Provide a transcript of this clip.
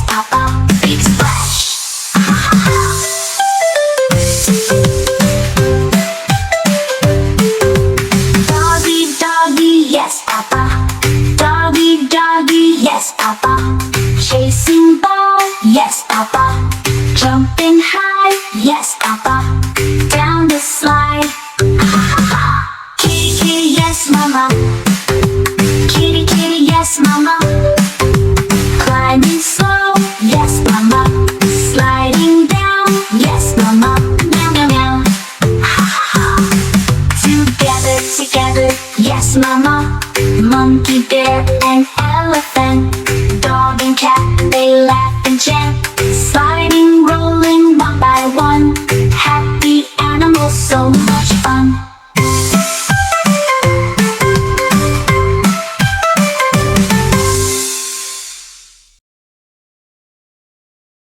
Papa. Big splash. Doggy, doggy, yes, Papa. Doggy, doggy, yes, Papa. Chasing ball, yes, Papa. Jumping high, yes, Papa. Down the slide. Kitty, kitty, yes, Mama. Kitty, kitty, yes, Mama. Climbing slow, yes, Mama. Sliding down, yes, Mama. Meow, meow, meow. Together, together, yes, Mama. Monkey, bear, and elephant. Dog and cat, they laugh and chant. Sliding, rolling, one by one. Happy animals so much.